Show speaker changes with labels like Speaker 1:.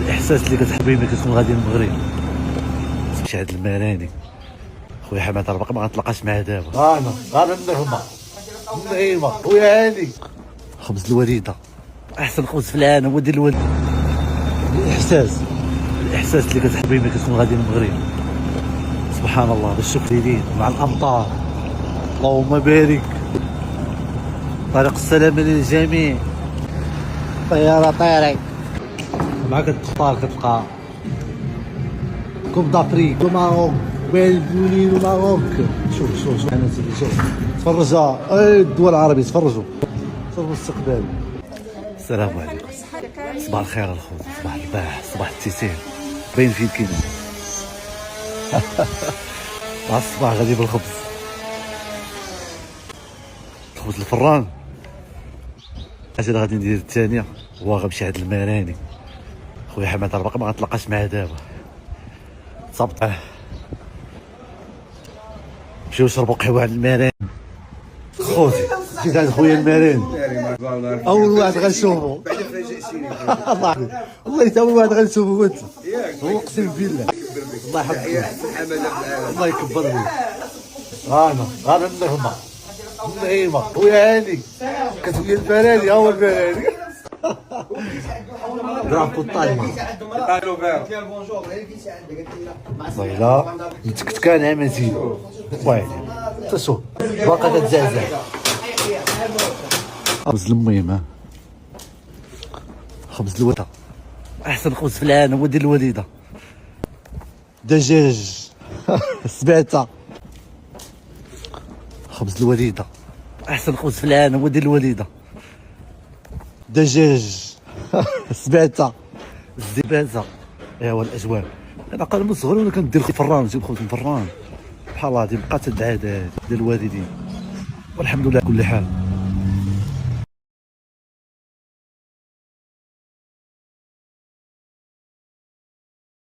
Speaker 1: الاحساس اللي كتحبي ملي كتكون غادي للمغرب تمشي عند المراني. خويا حماد راه باقي ما غنتلاقاش معاه دابا. انا النغمه خويا هاني خبز الوريده احسن خبز في العالم هو ديال الوالد. الاحساس اللي كتحبي ملي كتكون غادي للمغرب سبحان الله. باش تشوف ليلين مع الامطار اللهم بارك. طريق السلامه للجميع. طياره طيري معاك التختار كتلقى كوب دافريك وماروك والبولين وماروك. شوف انا سيدي شوف تفرج الدول العربيه تفرجوا المستقبل. السلام عليكم. صباح الخير الخوت، صباح الباح، صباح التيسير. باين فين كاين مع الصباح غادي بالخبز الفران. اجي غادي ندير الثانيه هو غنمشي عند المراني. خويا حماد راه باقي ما غنتلاقاش معاه دابا صابط. نمشيو نشربوا قهوه عند المراني. خوتي جيت عند خويا المراني اول واحد غنشوفو والله تا اول واحد غنشوفو انت. هو اقسم بالله الله يحفظك الله يكبر بك. انا النغمه خويا هاني كتقول لي البراني هو البراني. درافو الطايمه والله متكتكان عمتي ويلي تشوف باقا كتزعزع. خبز المهم خبز الوالده احسن خبز في العالم هو ديال الوالده. دجاج سبعته خبز الوريده احسن خبز في العالم هو ديال الوالده. دجاج سبعته الزبازه ايوا الاجواب. انا قال من صغري وانا كندير فران نجيب خوت من فران بحال هادي بقات العادات ديال الوالدين والحمد لله كل حال.